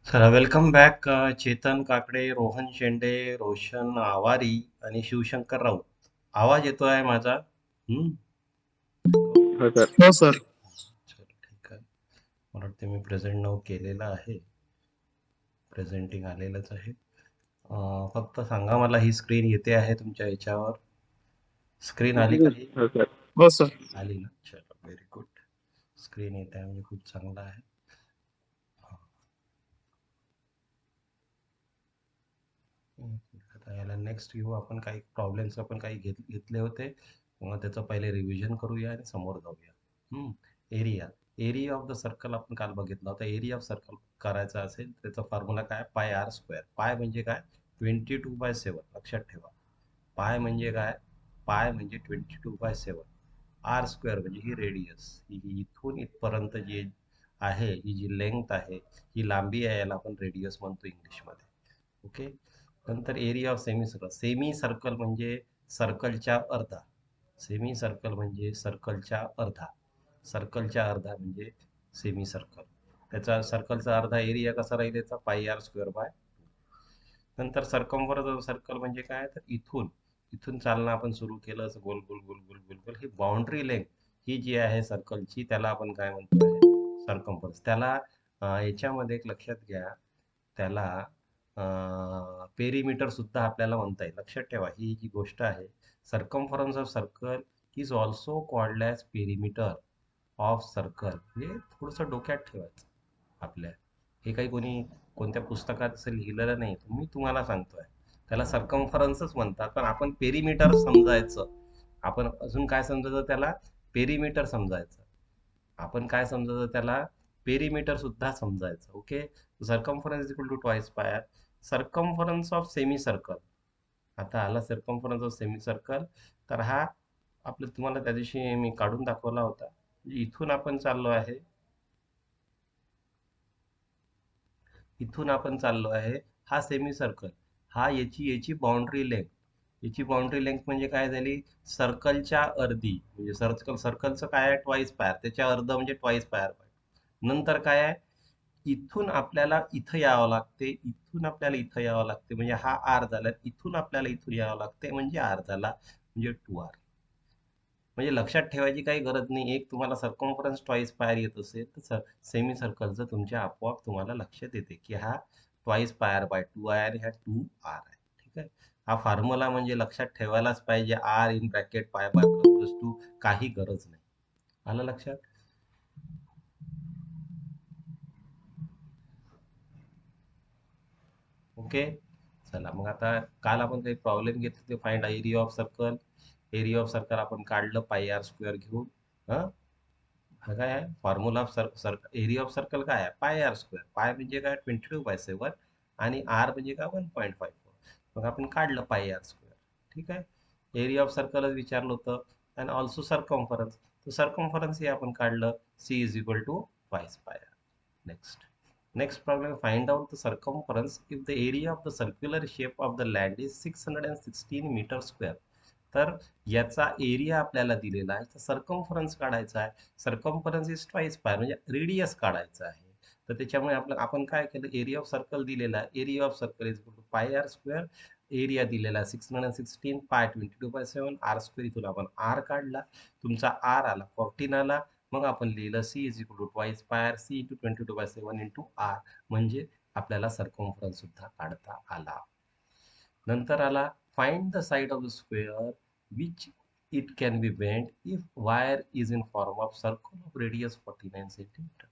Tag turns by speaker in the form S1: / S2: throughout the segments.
S1: चला welcome back. Chetan Kakade, Rohan शेंडे, रोशन आवारी आणि शिवशंकर राऊत. आवाज येतोय माझा?
S2: हो सर.
S3: हो सर.
S1: चल ठीक आहे. मला वाटते मी प्रेझेंट नाव केलेलं आहे. प्रेझेंटिंग आलेलंच आहे. फक्त सांगा मला ही स्क्रीन येते आहे तुमच्या याच्यावर. स्क्रीन आली का ही?
S2: हो सर.
S3: हो सर.
S1: आली ना? चलो व्हेरी गुड. स्क्रीन येत आहे म्हणजे खूप चांगलं आहे. आता याला नेक्स्ट येऊ आपण. काही प्रॉब्लेम्स आपण काही घेतले होते, मग त्याचं पहिले रिव्हिजन करूया आणि समोर जाऊया. Area area of the circle आपण काल बघितला होता. एरिया ऑफ सर्कल करायचा असेल त्याचा फॉर्म्युला काय? पाय आर स्क्वेअर. पाय म्हणजे काय? 22/7. लक्षात ठेवा. पाय म्हणजे काय? पाय म्हणजे 22/7. आर स्क्वेअर म्हणजे ही रेडियस, ही इथून इथपर्यंत जी आहे, ही जी लेंथ आहे, ही लांबी आहे, याला आपण रेडियस म्हणतो इंग्लिशमध्ये. ओके. नंतर area of semi circle. Semi circle म्हणजे सर्कलच्या अर्धा. सेमी सर्कल म्हणजे सर्कलच्या अर्धा. सर्कलच्या अर्धा म्हणजे सेमी सर्कल. त्याचा सर्कलचा अर्धा एरिया कसा राहील याचा? Pi r square by. नंतर सर्कम्फरन्स सर्कल म्हणजे काय? तर इथून इथून चालणं आपण सुरू केलं असं गोल गोल गोल गोल गोल गोल, ही बाउंड्री लेंथ ही जी आहे सर्कलची, त्याला आपण काय म्हणतो आहे? सर्कम्फरन्स. त्याला याच्यामध्ये एक लक्षात घ्या, त्याला पेरीमीटर सुद्धा आपल्याला म्हणता येईल. लक्षात ठेवा ही जी गोष्ट आहे, circumference of circle is also called as perimeter of circle. म्हणजे थोडंसं डोक्यात ठेवायचं आपल्या. हे काही कोणी कोणत्या पुस्तकात असं लिहिलेलं नाही, मी तुम्हाला सांगतोय. त्याला सर्कम्फरन्सच म्हणतात, पण आपण पेरीमीटर समजायचं. आपण अजून काय समजायचं त्याला? पेरीमीटर समजायचं. आपण काय समजायचं त्याला? पेरीमीटर सुद्धा समजायचं. Okay. Circumference is equal to twice pi. Circumference of semi circle. आता आला सर्कम्फरन्स ऑफ सेमी सर्कल. तर हा आपलं तुम्हाला त्या दिवशी मी काढून दाखवला होता. म्हणजे इथून आपण चाललो आहे, इथून आपण चाललो आहे, हा सेमी सर्कल, हा याची बाउंड्री लेंथ. याची बाउंड्री लेंथ म्हणजे काय झाली? सर्कलच्या अर्धी. म्हणजे सर्कलचं काय आहे? ट्वाइस पायर. त्याच्या अर्ध म्हणजे ट्वाइस पायर. नंतर काय आहे? इथून आपल्याला इथं यावं लागते, इथून आपल्याला इथं यावं लागते, म्हणजे हा आर झाला. इथून आपल्याला इथून यावं लागते म्हणजे आर झाला, म्हणजे 2r. म्हणजे लक्षात ठेवायची काही गरज नाही. एक तुम्हाला सर्कम्फरन्स ट्वाइस पायर येत असेल तर सेमी सर्कलचं तुमच्या आपोआप तुम्हाला लक्षात येते की हा ट्वाइस पायर बाय 2 आहे आणि हा 2r आहे. ठीक आहे. हा फॉर्म्युला म्हणजे लक्षात ठेवायलाच पाहिजे. Are in bracket pi by plus 2, काही गरज नाही. आलं लक्षात? ओके. चला मग आता काल आपण काही प्रॉब्लेम घेतले ते find area of circle. Area of circle आपण काढलं पाय आर स्क्वेअर घेऊन. हा हा काय आहे? Formula of area of circle काय आहे? पाय आर स्क्वेअर. पाय म्हणजे काय? 22/7 आणि आर म्हणजे काय? 1.54. मग आपण काढलं पाय आर स्क्वेअर. ठीक आहे. एरिया ऑफ सर्कलच विचारलं होतं. आणि ऑल्सो सर्कम्फरन्स. तर सर्कम्फरन्स हे आपण काढलं. C is equal to twice pi r. Next. Next problem, find out the circumference if the area of the circular shape of the land is 616 meter square. तर याचा area आपल्याला दिलेला आहे, तर सर्कम्फरन्स काढायचा आहे. सर्कम्फरन्स इज ट्वाइस पाय म्हणजे रेडियस काढायचा आहे. तर त्याच्यामुळे आपण काय केलं? एरिया ऑफ सर्कल दिलेला आहे. Area of circle is pi r square. Area दिलेला आहे 616, पाय 22/7, आर स्क्वेअर. इथून आपण आर काढला, तुमचा आर आला 14 आला. मग आपण लिहिलं C is equal to twice pi r C into 22/7 into r, म्हणजे आपल्याला सर्कम्फरन्स सुद्धा काढता आला. नंतर आला find the side of the square which it can be bend if wire is in form of circle of radius 49 centimetre.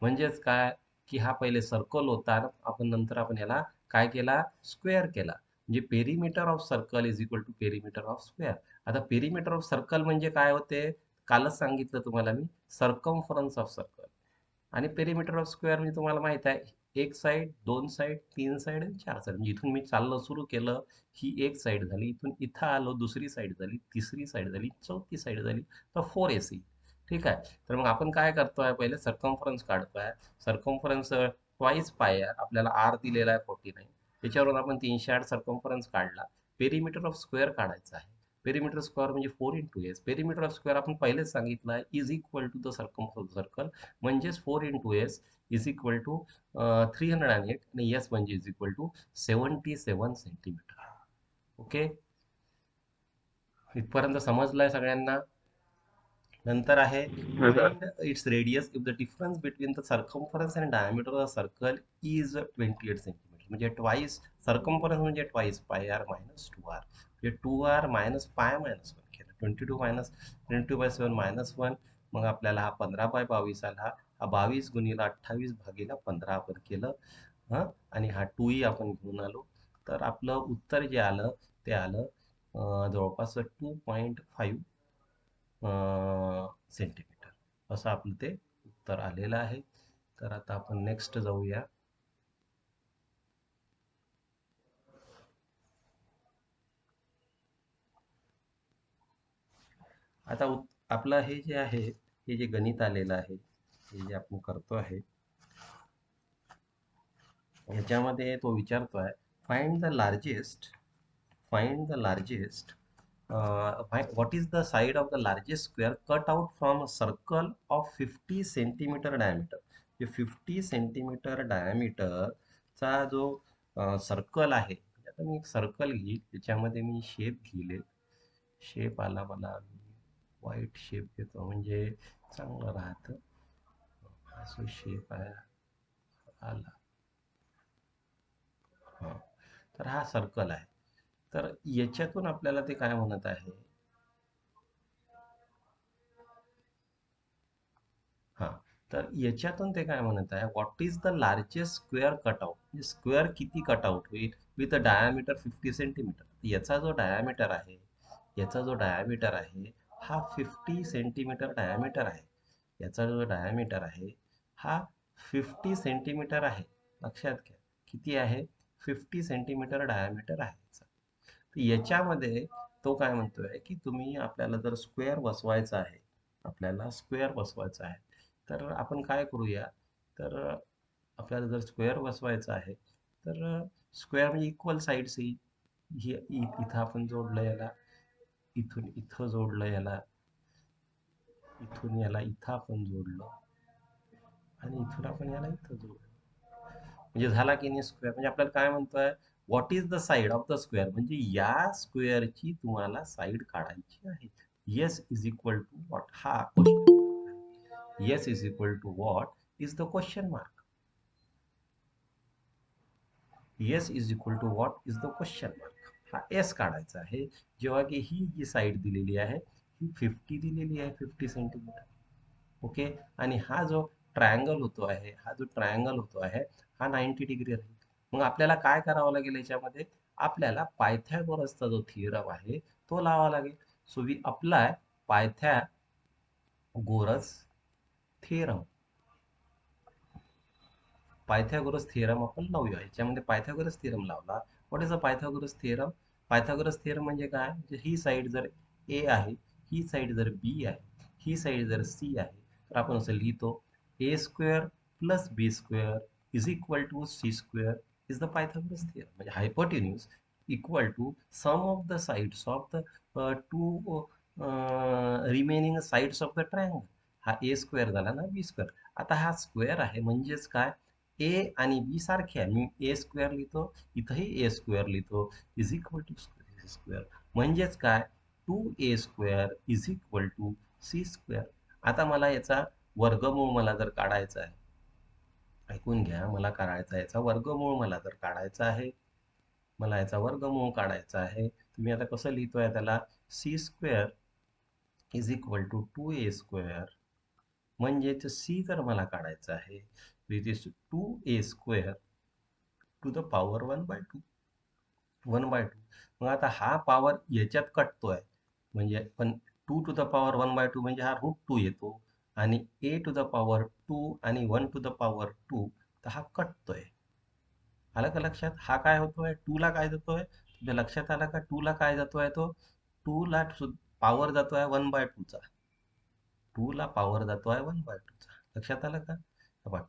S1: म्हणजेच काय? की हा पहिले सर्कल होता, आपण नंतर आपण याला काय केला? स्क्वेअर केला. म्हणजे perimeter of circle is equal to perimeter of square. आता पेरीमीटर ऑफ सर्कल म्हणजे काय होते? कालच सांगितलं तुम्हाला मी, सर्कम्फरन्स ऑफ सर्कल. आणि पेरीमीटर ऑफ स्क्वेअर म्हणजे तुम्हाला माहित आहे, एक साईड, दोन साईड, तीन साईड आणि चार साईड. म्हणजे इथून मी चाललं सुरू केलं, ही एक साईड झाली. इथून इथं आलो, दुसरी साईड झाली, तिसरी साईड झाली, चौथी साईड झाली, तर 4ac. ठीक आहे. तर मग आपण काय करतोय? पहिले सर्कम्फरन्स काढतोय. सर्कम्फरन्स ट्वाइस पाय आपल्याला आर दिलेला आहे 49. त्याच्यावरून आपण 308 सर्कम्फरन्स काढला. पेरीमीटर ऑफ स्क्वेअर काढायचा आहे. पेरिमीटर स्क्वेअर म्हणजे 4 इंटू एस. पेरिमीटर स्क्वेअर आपण पहिलेच सांगितलं आहे is equal to the circumference circle, म्हणजेच 4 into S is equal to 308 आणि एस म्हणजे is equal to 77 centimetre. Okay, इथपर्यंत समजलंय सगळ्यांना? नंतर आहे find its radius if the difference between the circumference and diameter of circle is 28 centimetre. म्हणजे twice circumference म्हणजे twice pi r minus 2 r, म्हणजे 2 आर मायनस पाय मायनस 1 केलं, 22 minus 22/7 minus 1. मग आपल्याला हा 15/22 आला. हा 22 गुणिले 28 भागिले 15 आपण केलं. हां, आणि हा 2 आपण घेऊन आलो. तर आपलं उत्तर जे आलं ते आलं जवळपास 2.5 सेंटीमीटर असं आपलं ते उत्तर आलेलं आहे. तर आता आपण नेक्स्ट जाऊया. आता आपलं हे जे आहे, हे जे गणित आलेलं आहे, हे जे आपण करतो आहे, याच्यामध्ये तो विचारतोय find the largest what is the side of the largest square cut out from a circle of 50 centimetre diameter. जे 50 सेंटीमीटर डायमीटर चा जो सर्कल आहे, आता मी एक सर्कल घेईल, त्याच्यामध्ये मी शेप घेईल. शेप आला, मला व्हाईट शेप घेतो म्हणजे चांगलं राहतं. असं शेप आहे आला. हा, तर हा सर्कल आहे. तर याच्यातून आपल्याला ते काय म्हणत आहे, हा, तर याच्यातून ते काय म्हणत आहे, what is the largest square cutout, म्हणजे स्क्वेअर किती कटआउट होईल विथ अ डायामीटर 50 सेंटीमीटर. याचा जो डायामीटर आहे, हा 50 सेंटीमीटर डायामीटर आहे. याचा जो डायामीटर आहे हा 50 सेंटीमीटर आहे. लक्षात घ्या किती आहे, 50 सेंटीमीटर डायामीटर आहे. तर याच्यामध्ये तो काय म्हणतोय की तुम्ही, आपल्याला जर स्क्वेअर बसवायचा आहे, तर आपण काय करूया, तर आपल्याला जर स्क्वेअर बसवायचा आहे तर स्क्वेअर म्हणजे इक्वल साईड्स येईल. इथं आपण जोडलं याला, इथून इथं जोडलं याला, इथून याला इथं आपण जोडलं, आणि इथून आपण याला इथं जोडलं, म्हणजे झाला की नाही स्क्वेअर. म्हणजे आपल्याला काय म्हणतोय, what is the side of the square, म्हणजे या स्क्वेअरची तुम्हाला साइड काढायची आहे. Yes is equal to what, हा question. Yes is equal to what is the question mark. Yes is equal to what is the question mark. हा S काढायचा आहे, जेव्हा की ही जी साईड दिलेली आहे ही 50 दिलेली आहे, 50 सेंटीमीटर. ओके, आणि हा जो ट्रायंगल होतो आहे हा 90 डिग्री राहील. मग आपल्याला काय करावं लागेल याच्यामध्ये, आपल्याला पायथागोरसचा जो थिअरम आहे तो लावावा लागेल. So we apply Pythagoras theorem. आपण लावूया. याच्यामध्ये पायथागोरस थिअरम लावला. What is a Pythagoras theorem? Pythagoras theorem म्हणजे काय, म्हणजे ही साईड जर ए आहे, ही साईड जर बी आहे, ही साईड जर सी आहे, तर आपण असं लिहितो, A square plus B square is equal to C square is the Pythagoras theorem. म्हणजे hypotenuse equal to sum of the sides of the two remaining sides of the triangle. हा A square झाला ना, बी square. आता हा square आहे म्हणजेच काय, ए आणि बी सारखे आहे. मी ए स्क्वेअर लिहितो, इथंही ए स्क्वेअर लिहितो, इज इक्वल टू स्क्वेअर. म्हणजेच काय, 2a square is equal to C square. आता मला याचा वर्गमूळ मला जर काढायचा आहे, ऐकून घ्या, मला करायचा याचा वर्गमूळ मला जर काढायचा आहे, मला याचा वर्गमूळ काढायचा आहे, तुम्ही आता कसं लिहितोय त्याला, C square is equal to 2a square. म्हणजेच सी जर मला काढायचं आहे, it is 2a square to the power 1/2. 1/2. मग आता हा पॉवर याच्यात कटतोय, म्हणजे पण 2 टू द पॉवर 1/2 म्हणजे हा रूट 2 येतो, आणि ए टू द पॉवर 2 आणि 1 टू द पॉवर 2, तर हा कटतोय. आलं का लक्षात? हा काय होतोय, 2 ला काय जातोय, तुझ्या लक्षात आलं का, 2 ला काय जातोय, तो 2 ला पॉवर जातोय 1/2 चा. 2 ला पॉवर जातोय 1/2 चा. लक्षात आलं का?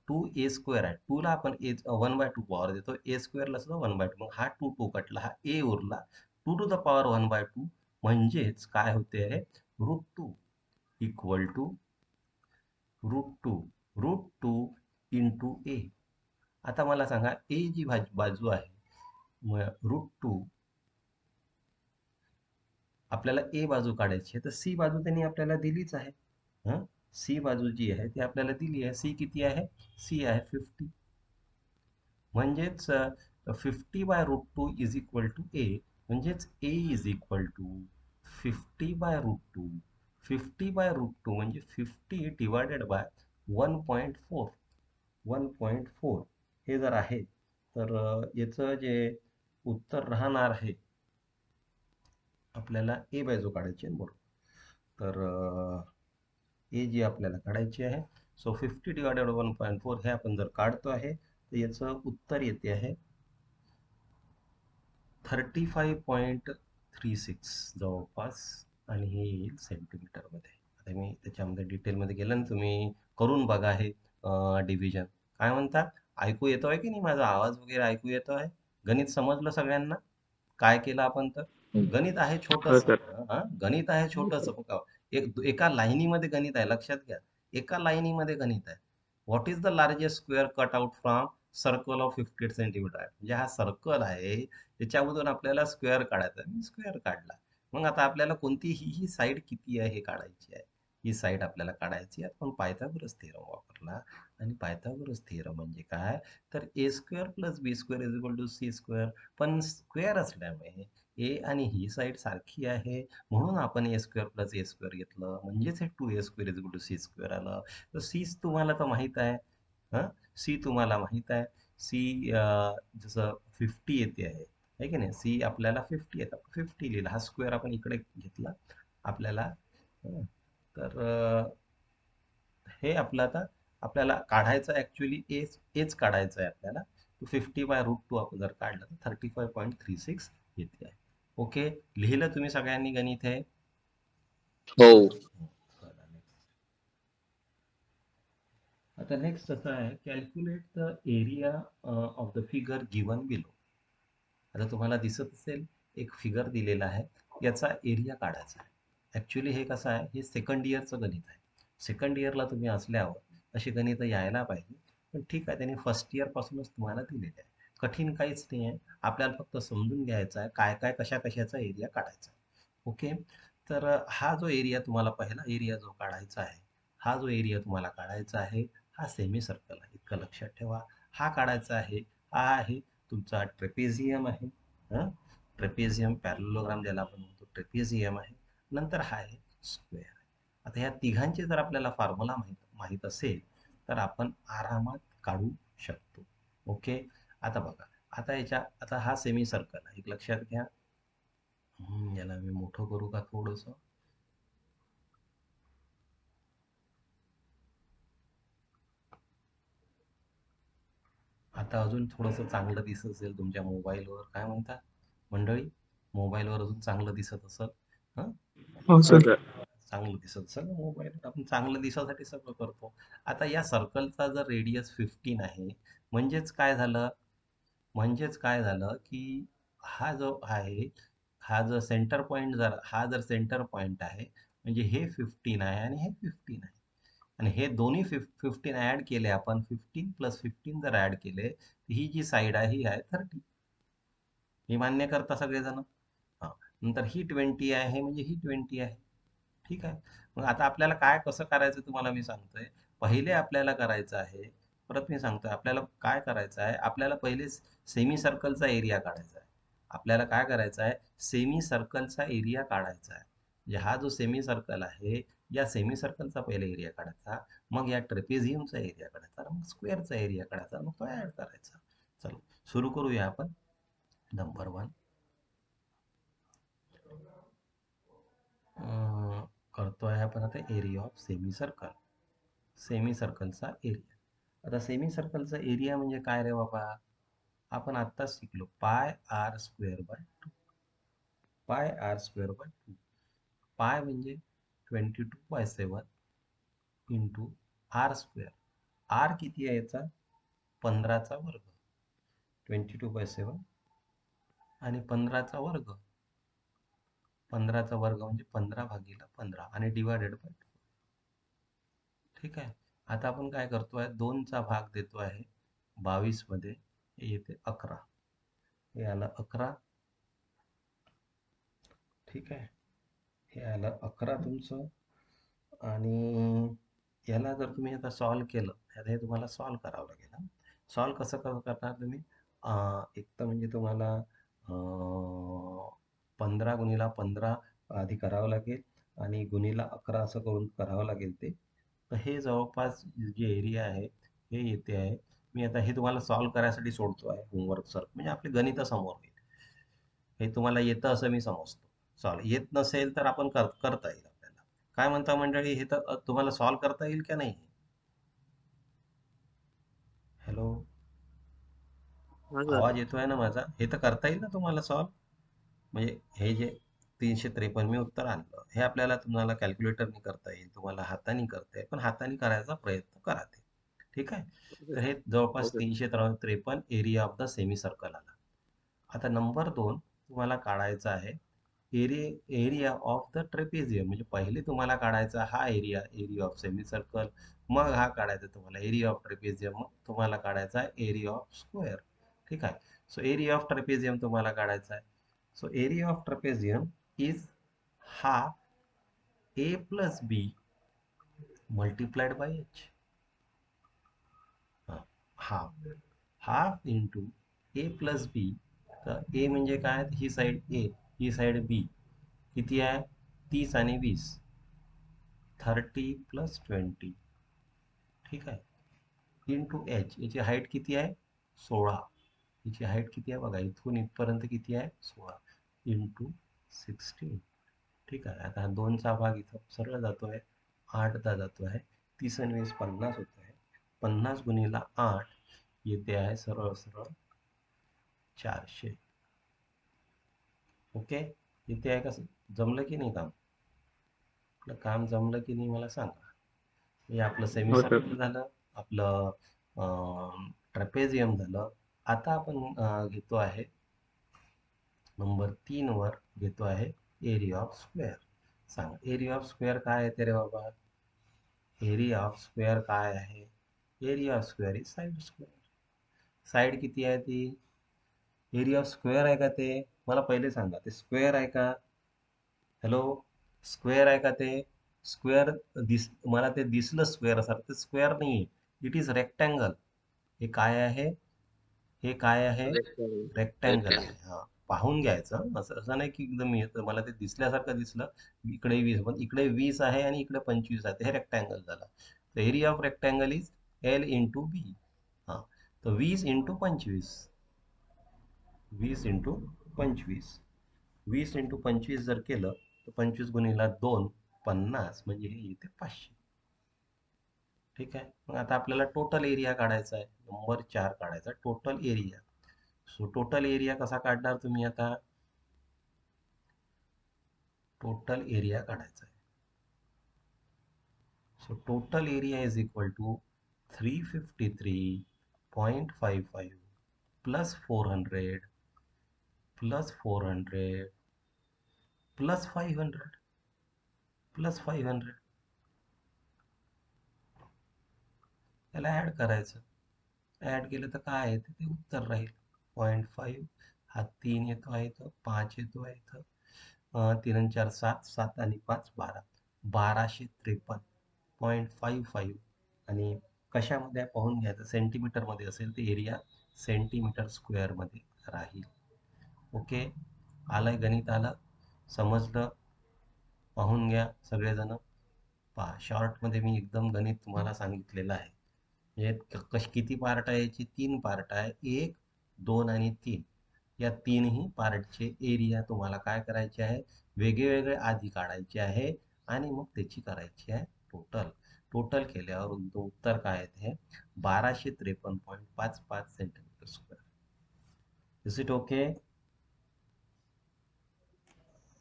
S1: 2a स्क्वेअर आहे, 2 ला आपण 1/2 पॉवर देतो, ए स्क्वेअरला सुद्धा 1/2. मग हा 2 कटला, हा ए उरला, 2 टू द पॉवर 1/2 म्हणजेच काय होते आहे, √2 इक्वल टू √2 इंटू ए. आता मला सांगा, ए जी बाजू आहे √2, आपल्याला ए बाजू काढायची आहे, तर सी बाजू त्यांनी आपल्याला दिलीच आहे. सी बाजू जी आहे ती आपल्याला दिली आहे. सी किती आहे? सी आहे 50. म्हणजेच 50/√2 इज इक्वल टू ए. म्हणजेच ए इज इक्वल टू 50/√2. 50/√2 म्हणजे 50 डिवायडेड बाय 1.4. 1.4 हे जर आहे, तर याचं जे उत्तर राहणार आहे, आपल्याला ए बाजू काढायची आहे बरोबर. तर ए जी आपल्याला काढायची आहे, सो 50 डिवायडेड 1.4 हे आपण जर काढतो आहे, तर याचं उत्तर येते आहे 35.36 जवळपास, आणि हे येईल सेंटीमीटरमध्ये. आता मी त्याच्यामध्ये डिटेलमध्ये गेलं ना, तुम्ही करून बघा हे डिव्हिजन. काय म्हणता? ऐकू येतो आहे की नाही? माझा आवाज वगैरे ऐकू येतो आहे? गणित समजलं सगळ्यांना? काय केलं आपण तर? गणित आहे
S2: हो
S1: छोटंसं.
S2: सर.
S1: गणित आहे छोटंसं बघा. एका लाईनीमध्ये गणित आहे, लक्षात घ्या. एका लाईनीमध्ये गणित आहे. What is the largest square cut out from circle of 50 centimetre आहे. म्हणजे हा सर्कल आहे, त्याच्यामधून आपल्याला स्क्वेअर काढायचा आहे. मी स्क्वेअर काढला. मग आता आपल्याला कोणतीही ही साईड किती आहे हे काढायची आहे. ही साईड आपल्याला काढायची आहे. आपण पायथागोरस थेरम वापरला. आणि पायथागोरस थेरम म्हणजे काय, तर A square plus B square is equal to C square. पण स्क्वेअर असल्यामुळे ए आणि ही साईड सारखी आहे, म्हणून आपण A square plus A square घेतलं. म्हणजेच हे 2a square is equal to C square आलं. तर सी तुम्हाला तर माहीत आहे. सी तुम्हाला माहीत आहे. सी जसं 50 येते आहे की नाही? सी आपल्याला 50 येतं, 50 लिहिलं. हा स्क्वेअर आपण इकडे घेतला आपल्याला. तर हे आपलं आता आपल्याला काढायचं ऍक्च्युली एच काढायचं आहे आपल्याला. 50/√2 आपण जर काढलं तर 35.36 येते आहे. ओके, लिहिलं तुम्ही सगळ्यांनी गणित हे?
S2: हो.
S1: आता नेक्स्ट असं आहे, calculate the area of the figure given below. आता तुम्हाला दिसत असेल, एक फिगर दिलेला आहे, याचा एरिया काढायचा आहे. ऍक्च्युली हे कसं आहे, हे सेकंड इयरचं गणित आहे. सेकंड इयरला तुम्ही असल्यावर अशी गणित यायला पाहिजे. पण ठीक आहे, त्यांनी फर्स्ट इयर पासूनच तुम्हाला दिलेले आहे. कठीण काहीच नाही आहे. आपल्याला फक्त समजून घ्यायचं आहे काय काय कशा कशाचा एरिया काढायचा आहे. ओके, तर हा जो एरिया तुम्हाला, पहिला एरिया जो काढायचा आहे, हा जो एरिया तुम्हाला काढायचा आहे, हा सेमी सर्कल आहे, इतकं लक्षात ठेवा. हा काढायचा आहे. हा आहे तुमचा ट्रेपेझियम आहे. ट्रेपेझियम, पॅरलोग्राम ज्याला आपण म्हणतो, ट्रेपेझियम आहे. नंतर हा आहे स्क्वेअर आहे. आता ह्या तिघांचे जर आपल्याला फॉर्म्युला माहीत असेल, तर आपण आरामात काढू शकतो. ओके, आता बघा, आता हा सेमी सर्कल आहे, एक लक्षात घ्या. याला मी मोठं करू का थोडंसं? आता अजून थोडंसं चांगलं दिसत असेल तुमच्या मोबाईलवर, काय म्हणता मंडळी? मोबाईलवर अजून चांगलं दिसत असेल? हं?
S2: हो सर.
S1: चांगलं दिसत असेल ना मोबाईल, आपण चांगलं दिसासाठी सगळं करतो. आता या सर्कलचा जर रेडियस 15 आहे, म्हणजेच काय झालं, की हा जो आहे, हा जो सेंटर पॉईंट, जर सेंटर पॉईंट आहे, म्हणजे हे 15 आहे आणि हे 15 आहे. आणि हे दोन्ही 15 ऍड केले आपण, 15 प्लस 15 जर ऍड केले, तर ही जी साईड आहे ही आहे 30. हे मान्य करता सगळेजण? हा. नंतर ही 20 आहे, म्हणजे ही 20 आहे. ठीक आहे. मग आता आपल्याला काय कसं करायचं तुम्हाला मी सांगतोय. पहिले आपल्याला करायचं आहे, परत मी सांगतोय, आपल्याला काय करायचं आहे, आपल्याला पहिले सेमी सर्कलचा एरिया काढायचा आहे. आपल्याला काय करायचं आहे, सेमी सर्कलचा एरिया काढायचा आहे. म्हणजे हा जो सेमी सर्कल आहे, या सेमी सर्कलचा पहिले एरिया काढायचा, मग या ट्रेपेझियमचा एरिया काढायचा, मग स्क्वेअरचा एरिया काढायचा, मग तो ऍड करायचा. चलो सुरू करूया आपण. नंबर 1 करतोय आपण आता, area of semi circle. Semi सर्कलचा एरिया. आता सेमी सर्कलचा एरिया म्हणजे काय रे बाबा, आपण आत्ताच शिकलो, पाय आर स्क्वेअर बाय 2. पाय आर स्क्वेअर बाय 2. पाय म्हणजे 22/7 इंटू आर स्क्वेअर. आर किती आहे याचा? 15चा वर्ग. 22/7 आणि 15चा वर्ग. 15चा वर्ग म्हणजे 15/15 आणि डिवायडेड बाय 2. ठीक आहे. आता आपण काय करतोय, 2चा भाग देतो आहे 22 मध्ये, हे येते 11, हे आलं 11. ठीक आहे, हे आलं 11 तुमचं. आणि याला जर तुम्ही आता सॉल्व केलं, आता हे तुम्हाला सॉल्व करावं लागेल. सॉल्व कसं करणार तुम्ही, एक तर म्हणजे तुम्हाला 15 गुणिला 15 आधी करावं लागेल आणि गुणिला 11 असं करून करावं लागेल ते. तर हे जवळपास जे एरिया आहे हे येते आहे. मी आता हे तुम्हाला सॉल्व करायसाठी सोडतो आहे होमवर्क सर, म्हणजे आपले गणितासमोर येईल. हे तुम्हाला येतं असं मी समजतो. सॉल्व येत नसेल तर आपण करता येईल आपल्याला. काय म्हणता मंडळी, हे तर तुम्हाला सॉल्व करता येईल का नाही? हॅलो,
S2: हा सर.
S1: आवाज येतोय ना माझा? हे तर करता येईल ना तुम्हाला सॉल्व? म्हणजे हे जे 353 मी उत्तर आणलं, हे आपल्याला तुम्हाला कॅल्क्युलेटरने करता येईल, तुम्हाला हाताने करता येईल, पण हाताने करायचा प्रयत्न करा ते. ठीक आहे.
S2: ओके
S1: तर हे
S2: सर.
S1: जवळपास
S2: okay.
S1: 353 area of the semi circle आला. आता नंबर 2 तुम्हाला काढायचा आहे एरिया ऑफ द ट्रेपेझियम. म्हणजे पहिले तुम्हाला काढायचा हा एरिया ऑफ सेमी सर्कल, मग हा काढायचा तुम्हाला एरिया ऑफ ट्रेपेझियम, मग तुम्हाला काढायचा आहे एरिया ऑफ स्क्वेअर. ठीक आहे. सो एरिया ऑफ ट्रेपेझियम तुम्हाला काढायचा आहे. So area of trapezium is half A plus B multiplied by H. Half half into A plus B. तर ए म्हणजे काय, ही साईड ए, ही साईड बी. किती आहे, 30 आणि 20, 30 प्लस 20. ठीक आहे. इंटू एच, याची हाईट किती आहे, 16. याची हाईट किती आहे बघा, इथून इथपर्यंत किती आहे, 16 इंटू 16. ठीक आहे. आता 2चा भाग इथं सरळ जातो आहे, 8दा जातो आहे, 30 आणि 20 50 होत आहे. 50 गुणिला 8 येते आहे सरळ सरळ 400. ओके, इथे आहे कसं, जमलं की नाही काम? आपलं काम जमलं की नाही मला सांगा. हे आपलं सेमी
S2: हो सर.
S1: सर्कल झालं, आपलं ट्रॅपेझियम झालं. आता आपण घेतो आहे नंबर 3 वर घेतो आहे एरिया ऑफ स्क्वेअर. सांगा एरिया ऑफ स्क्वेअर काय आहे रे बाबा? एरिया ऑफ स्क्वेअर काय आहे? Area of square is side square. Side किती आहे ती? एरिया ऑफ स्क्वेअर आहे का ते? मला पहिले सांगा, ते स्क्वेअर आहे का? हॅलो, स्क्वेअर आहे का ते? स्क्वेअर मला ते दिसलं स्क्वेअर सारखं, ते स्क्वेअर नाही आहे, इट इज रेक्टँगल. हे काय आहे? हे काय आहे?
S2: रेक्टँगल.
S1: Rectangle
S2: rectangle.
S1: आहे. हा, पाहून घ्यायचं, असं असं नाही की एकदम मला ते दिसल्यासारखं दिसलं, इकडे 20, पण इकडे 20 आहे आणि इकडे 25 आहे, हे रेक्टँगल झालं. तर area of rectangle is L into B. हा, तर 20 इंटू 25, 20 इंटू 25, 20 इंटू 25 जर केलं तर 25 गुणिला 2 50, म्हणजे हे येते 500. ठीक आहे. मग आता आपल्याला टोटल एरिया काढायचा आहे, नंबर 4 काढायचा total area. So total area कसा काढणार तुम्ही? आता टोटल एरिया काढायचा आहे. So total area is equal to 353.55 plus 400 plus 400 plus 500 plus 500. त्याला ऍड करायचं. ऍड केलं तर काय आहे ते उत्तर राहील 0.5. हा 3 येतो आहे इथं, 5 येतो आहे इथं, 3 आणि 4 7, 7 आणि 5 12, 1253.55. आणि कशामध्ये पाहून घ्यायचं, सेंटीमीटर मध्ये असेल तर एरिया सेंटीमीटर स्क्वेअर मध्ये राहील. ओके, आलंय गणित, आलं, समजलं? पाहून घ्या सगळेजण. पहा, शॉर्टमध्ये मी एकदम गणित तुम्हाला सांगितलेलं आहे. म्हणजे किती पार्ट आहे याची? 3 पार्ट आहे, 1 2 आणि 3. या तीनही पार्टचे एरिया तुम्हाला काय करायचे आहे, वेगळे आधी काढायचे आहे आणि मग त्याची करायची आहे टोटल. टोटल केल्यावर उत्तर काय आहे? 1253.55 centimetre square. Is it okay?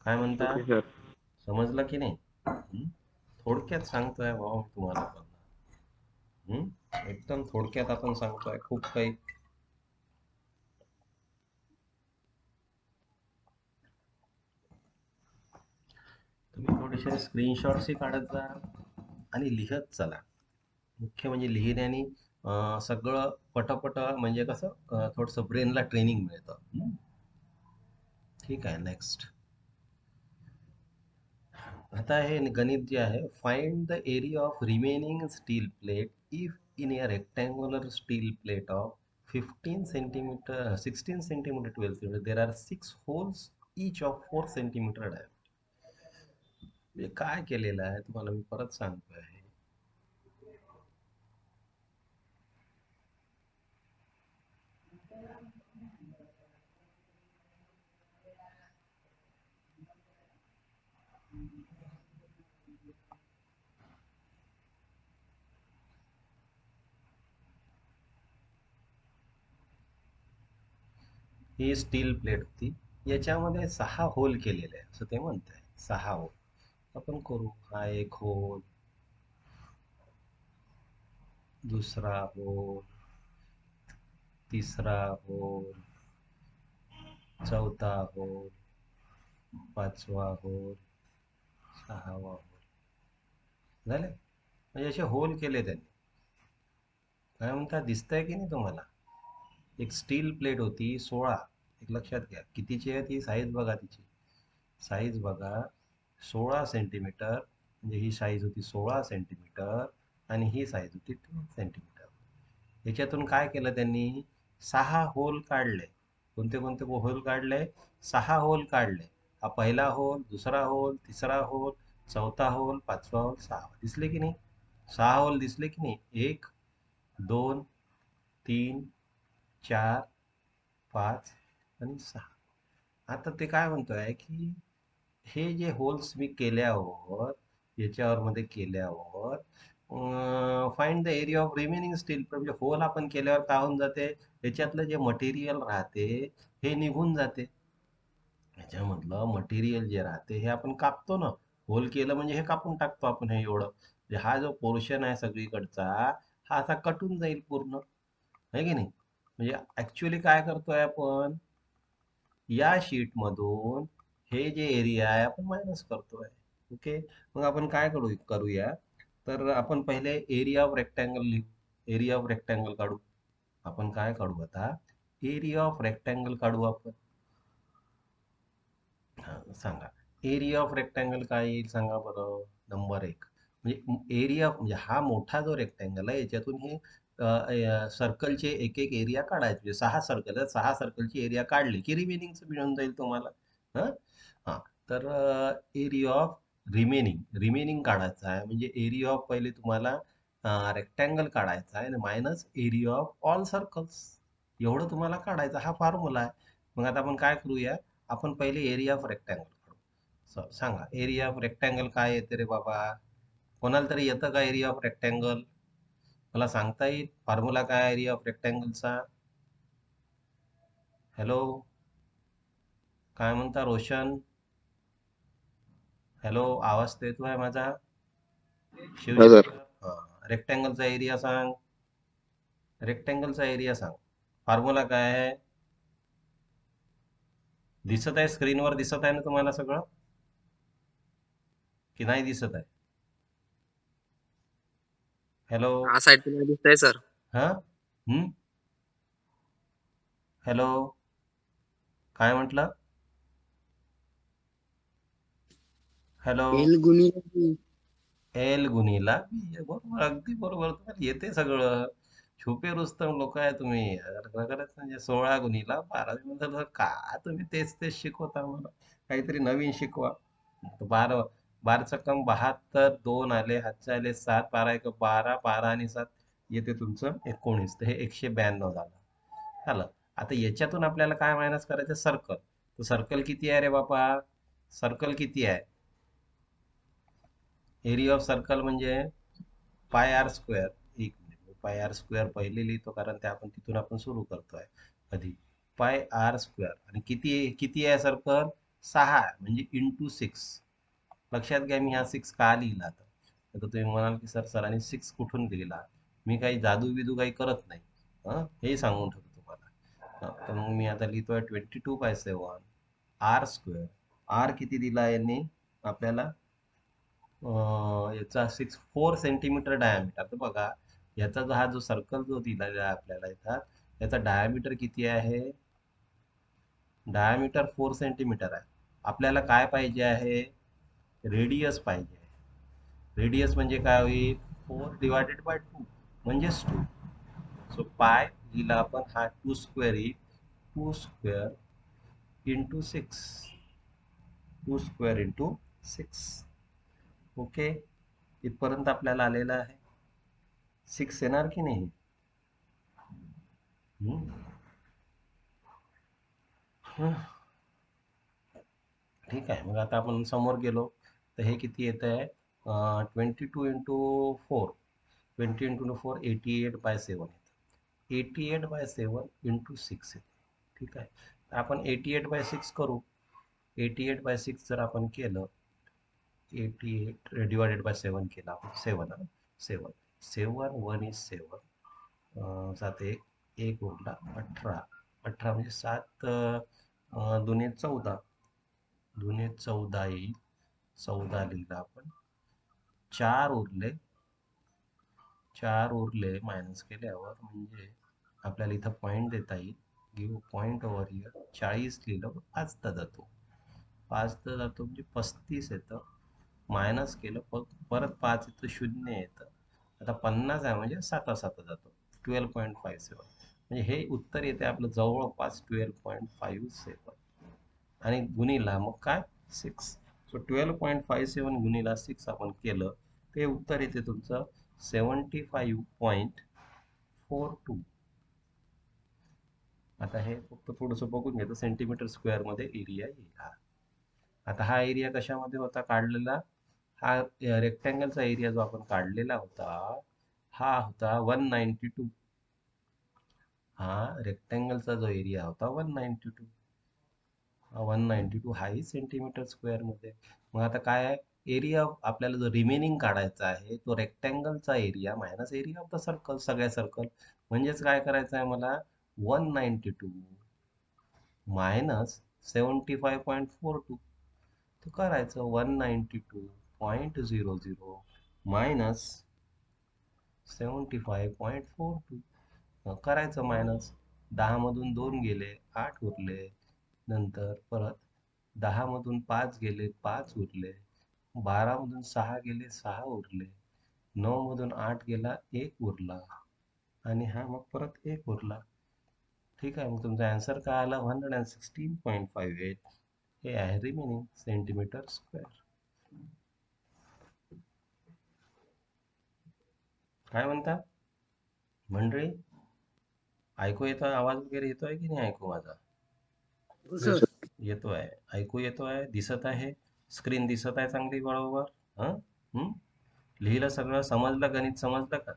S1: काय म्हणता,
S2: ओके सर.
S1: समजलं की नाही? थोडक्यात सांगतोय भाऊ तुम्हाला पण. एकदम थोडक्यात आपण सांगतोय, खूप काही. थोडेसे स्क्रीनशॉट्सही काढत जा आणि लिहत चला. मुख्य म्हणजे लिहिण्याने सगळं पटापट म्हणजे कसं थोडंसं ब्रेनला ट्रेनिंग मिळतं. ठीक आहे, नेक्स्ट. आता हे गणित जे आहे, find the area of remaining steel plate if in a rectangular steel plate of 15 centimeter 16 centimeter 12 centimeter there are 6 holes each of 4 centimeter diameter. हे काय केलेलं आहे तुम्हाला मी परत सांगतो आहे. ही स्टील प्लेट होती, याच्यामध्ये 6 होल केलेले आहे असं ते म्हणत आहे. 6 होल आपण करू. हा एक होल, दुसरा होल, तिसरा होल, चौथा होल, पाचवा होल, सहावा होल. झाले म्हणजे असे होल केले त्यांनी. काय म्हणता, दिसतंय की नाही तुम्हाला? एक स्टील प्लेट होती 16. एक लक्षात घ्या कितीची आहे ती, साईज बघा तिची. साईज बघा 16 सेंटीमीटर, म्हणजे ही साईज होती 16 सेंटीमीटर आणि ही साईज होती 3 सेंटीमीटर. याच्यातून काय केलं त्यांनी, 6 होल काढले. कोणते कोणते होल काढले? 6 होल काढले. हा पहिला होल, दुसरा होल, तिसरा होल, चौथा होल, पाचवा होल, 6. दिसले की नाही? 6 होल दिसले की नाही? 1 2 3 4 5 आणि 6. आता ते काय म्हणतोय की हे जे होल्स मी केल्यावर, याच्यावर मध्ये केल्यावर, find the area of remaining steel, म्हणजे होल आपण केल्यावर काय होऊन जाते, त्याच्यातलं जे मटेरियल राहते हे निघून जाते. ह्याच्यामधलं मटेरियल जे राहते हे आपण कापतो ना. होल केलं म्हणजे हे कापून टाकतो आपण. हे एवढं म्हणजे हा जो पोर्शन आहे सगळीकडचा, हा असा कटून जाईल पूर्ण, आहे की नाही? म्हणजे ऍक्च्युअली काय करतोय आपण, या शीट मधून हे जे एरिया आहे आपण मायनस करतोय. ओके, मग आपण काय करूया, तर आपण पहिले एरिया ऑफ रेक्टँगल लिहू. एरिया ऑफ रेक्टँगल काढू. आपण काय काढू आता, एरिया ऑफ रेक्टँगल काढू आपण. हा, सांगा एरिया ऑफ रेक्टँगल काय येईल सांगा बरं. नंबर 1 म्हणजे एरिया, म्हणजे हा मोठा जो रेक्टँगल आहे याच्यातून हे सर्कलचे एक एक एरिया काढायचे. म्हणजे 6 सर्कल आहे, 6 सर्कलची एरिया काढली की रिमेनिंगचं मिळून जाईल तुम्हाला. हा हा, तर एरिया ऑफ रिमेनिंग, रिमेनिंग काढायचं आहे. म्हणजे एरिया ऑफ पहिले तुम्हाला रेक्टँगल काढायचा आहे आणि minus area of all circles, एवढं तुम्हाला काढायचं. हा फॉर्म्युला आहे. मग आता आपण काय करूया, आपण पहिले एरिया ऑफ रेक्टँगल काढू. सांगा एरिया ऑफ रेक्टँगल काय येते रे बाबा? कोणाला तरी येतं का एरिया ऑफ रेक्टँगल? मला सांगता येईल फॉर्म्युला काय एरिया ऑफ रेक्टँगलचा? हॅलो, काय म्हणता रोशन? हॅलो, आवाज तर येतो आहे माझा?
S2: हा
S1: शिवशंकर,
S2: सर.
S1: रेक्टँगलचा एरिया सांग. रेक्टँगलचा एरिया सांग. फॉर्म्युला काय आहे? दिसत आहे स्क्रीनवर? दिसत आहे ना तुम्हाला सगळं की नाही दिसत आहे? हॅलो,
S2: हा साईड तुम्हाला दिसतंय सर.
S1: हा, हॅलो, काय म्हटलं? हॅलो,
S2: एल गुणिले बी.
S1: एल गुणीला बी, बरोबर, अगदी बरोबर. तुम्हाला येते सगळं. छुपे रुस्तम लोक आहे तुम्ही. खरंच म्हणजे 16 गुणीला 12 म्हणजे का तुम्ही तेच तेच शिकवता मला? काहीतरी नवीन शिकवा. 12 12 चक्कम 72, 2 आले, हातचे आले 7, 12 एक 12, 12 आणि 7 येते तुमचं 19. तर हे 192 झालं. झालं. आता याच्यातून आपल्याला काय मायनस करायचं, सर्कल. तर सर्कल किती आहे रे बाबा? सर्कल किती आहे? एरिया ऑफ सर्कल म्हणजे पाय आर स्क्वेअर. एक मिनिट, पाय आर स्क्वेअर पहिले लिहितो कारण ते आपण तिथून आपण सुरू करतोय आधी. पाय आर स्क्वेअर आणि किती किती आहे सर्कल? 6 आहे, म्हणजे इंटू 6. लक्षात घ्या मी हा 6 का लिहिला. आता तुम्ही म्हणाल की सर सरांनी 6 कुठून लिहिला. मी काही जादू बिदू काही करत नाही, हे सांगून ठेवतो तुम्हाला. तर मग मी आता लिहितोय 22/7 आर स्क्वेअर. आर किती दिला यांनी आपल्याला? याचा 4 सेंटीमीटर डायमीटर. तर बघा, याचा हा जो सर्कल जो दिलेला आहे आपल्याला इथं, याचा डायमीटर किती आहे? डायमीटर 4 सेंटीमीटर आहे. आपल्याला काय पाहिजे आहे? रेडियस पाहिजे आहे. रेडियस म्हणजे काय होईल? 4 डिवायडेड बाय 2 म्हणजेच 2. सो पाय लिहिला आपण, हा 2 स्क्वेअर येईल. 2 square into 6. 2 square into 6. Okay, इथपर्यंत आपल्याला आलेलं आहे. 6 येणार की नाही? ठीक आहे. मग आता आपण समोर गेलो तर हे किती येत आहे? 22 इंटू 4. 20 इंटू 4 88/7 येतं. 88/7 इंटू 6 येते. ठीक आहे, तर आपण 88/6 करू. 88/6 जर आपण केलं, 88 डिवायडेड बाय 7 केलं आपण, 7 7 7 1 इज 7. 7 एक उरला 18. 18 म्हणजे 7 दुने 14. दुने 14 येईल. 14 लिहिलं आपण. 4 उरले. 4 उरले मायनस केल्यावर, म्हणजे आपल्याला इथं पॉईंट देता येईल. Give point over here. 40 लिहिलं, 5 दा जातो. 5 दा जातो म्हणजे 35 येतं. मायनस केलं, परत 5 येतं, 0 येतं. आता 50 आहे म्हणजे 7 7 जातो. 12.57 म्हणजे हे उत्तर येते आपलं जवळपास 12.57. आणि गुणिला मग काय? 6. सो 12.57 गुणिला 6 आपण केलं, ते उत्तर येते तुमचं 75.42. आता हे फक्त थोडंसं बघून घेतो, सेंटीमीटर स्क्वेअर मध्ये एरिया येईल हा. आता हा एरिया कशामध्ये होता काढलेला? हा रेक्टँगलचा एरिया जो आपण काढलेला होता, हा होता 192. हा रेक्टँगलचा जो एरिया होता 192. 192 हाही सेंटीमीटर स्क्वेअर मध्ये. मग आता काय आहे? एरिया आपल्याला जो रिमेनिंग काढायचा आहे तो रेक्टँगलचा area minus area of the circle, सगळ्या सर्कल. म्हणजेच काय करायचं आहे मला? 192 मायनस 75.42. तर करायचं 192.00 मायनस 75.42. करायचं मायनस. 10 मधून 2 गेले, 8 उरले. नंतर परत 10 मधून 5 गेले, 5 उरले. 12 मधून 6 गेले, 6 उरले. 9 मधून 8 गेला, 1 उरला. आणि हा मग परत 1 उरला. ठीक आहे, मग तुमचा आन्सर काय आला? 116.58. हे आहे रिमेनिंग सेंटीमीटर स्क्वेअर. काय म्हणता मंडळी? ऐकू येतोय? आवाज वगैरे येतोय की नाही ऐकू माझा?
S2: हो सर.
S1: येतोय, ऐकू येतोय, दिसत आहे, स्क्रीन दिसत आहे चांगली बरोबर? हं? हं? लिहिलं सगळं? समजलं? गणित समजलं का?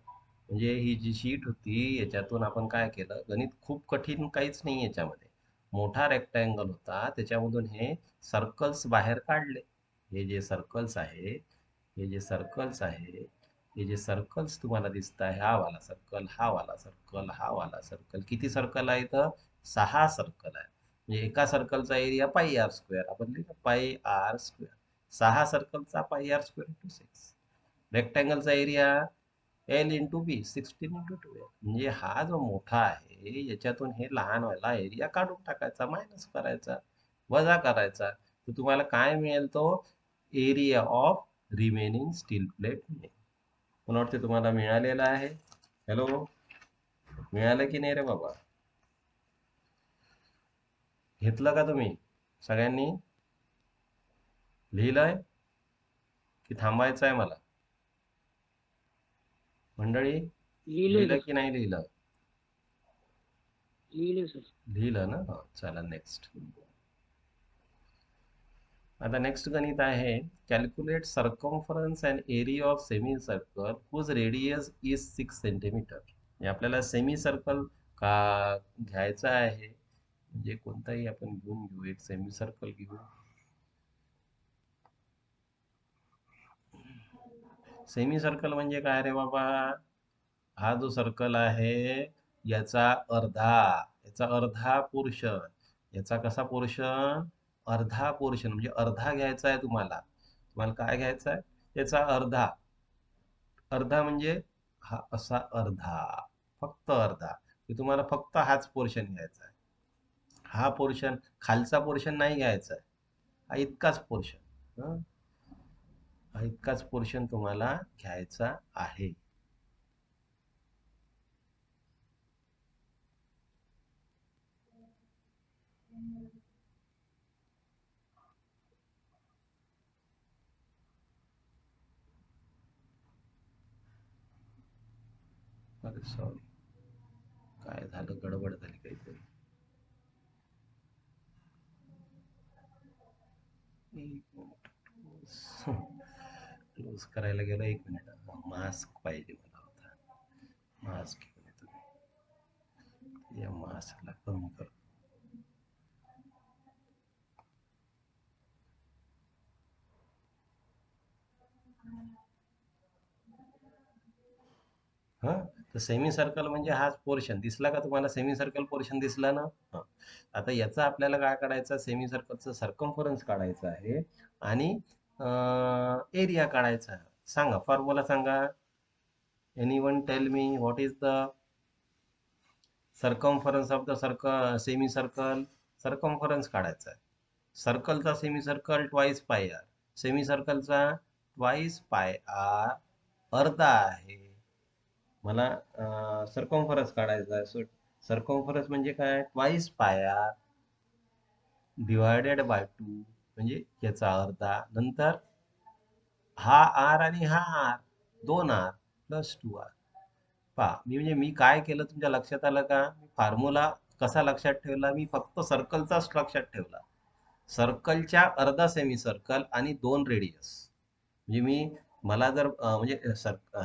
S1: म्हणजे ही जी शीट होती याच्यातून आपण काय केलं, गणित खूप कठीण काहीच नाही याच्यामध्ये. मोठा रेक्टँगल होता, त्याच्यामधून हे सर्कल्स बाहेर काढले. हे जे सर्कल्स आहे, हे जे सर्कल्स आहे, हे जे सर्कल्स तुम्हाला दिसत आहे, हा वाला सर्कल, हा वाला सर्कल, हा वाला सर्कल. किती सर्कल आहे इथं? 6 सर्कल आहे. म्हणजे एका सर्कलचा एरिया पाई आर स्क्वेअर. आपण लिहिलं पाई आर स्क्वेअर. 6 सर्कलचा पाई आर स्क्वेअर इंटू 6. रेक्टँगलचा area L into B, 16 into 12. म्हणजे हा जो मोठा आहे याच्यातून हे लहान व्हायला एरिया काढून टाकायचा, मायनस करायचा, वजा करायचा. तर तुम्हाला काय मिळेल? तो area of remaining steel plate मिळेल. मला वाटते तुम्हाला मिळालेला आहे. हॅलो, मिळालं की नाही रे बाबा? घेतलं का तुम्ही सगळ्यांनी? लिहिलंय की थांबायचं आहे मला मंडळी? लिहिलं की नाही लिहिलं? लिहिलं ना? चला नेक्स्ट. आता नेक्स्ट गणित आहे, calculate circumference and area of semi circle whose radius is 6 centimetre. आपल्याला सेमी सर्कल का घ्यायचं आहे, म्हणजे कोणताही आपण घेऊ, एक सेमी सर्कल घेऊ. सेमी सर्कल म्हणजे काय रे बाबा? हा जो सर्कल आहे याचा अर्धा, याचा अर्धा पोर्शन. याचा कसा पोर्शन? अर्धा पोर्शन म्हणजे अर्धा घ्यायचा आहे तुम्हाला. तुम्हाला काय घ्यायचं आहे? याचा अर्धा. अर्धा म्हणजे हा असा अर्धा, फक्त अर्धा. की तुम्हाला फक्त हाच पोर्शन घ्यायचा आहे. हा पोर्शन, खालचा पोर्शन नाही घ्यायचा आहे. हा इतकाच पोर्शन, हा इतकाच पोर्शन तुम्हाला घ्यायचा आहे. अरे सॉरी, काय झालं, गडबड झाली काहीतरी. क्लोज करायला गेलो, 1 मिनिट. मास्क पाहिजे मला होता. मास्क घेऊन येतो. या मास्कला कमी कर. हा, तर सेमी सर्कल म्हणजे हाच पोर्शन दिसला का तुम्हाला? सेमी सर्कल पोर्शन दिसला ना? हा. आता याचा आपल्याला काय काढायचं? सेमी सर्कलचं सर्कम्फरन्स काढायचं आहे आणि एरिया काढायचा आहे. सांगा, फॉर्म्युला सांगा. Anyone tell me what is the circumference of the circle, semi circle? Circumference काढायचा आहे. सर्कलचा semi circle twice pi R, semi सर्कलचा ट्वाईस पाय आर अर्धा आहे. मला सर्कम्फरन्स काढायचा आहे. सो सर्कम्फरन्स म्हणजे काय? Twice pi R divided by 2 म्हणजे याचा अर्धा. नंतर हा आर आणि हा आर, 2r प्लस 2r. पहा, म्हणजे मी काय केलं तुमच्या लक्षात आलं का? मी फॉर्म्युला कसा लक्षात ठेवला? मी फक्त सर्कलचाच लक्षात ठेवला. सर्कलच्या अर्धा सेमी सर्कल आणि 2 रेडियस. म्हणजे मला जर म्हणजे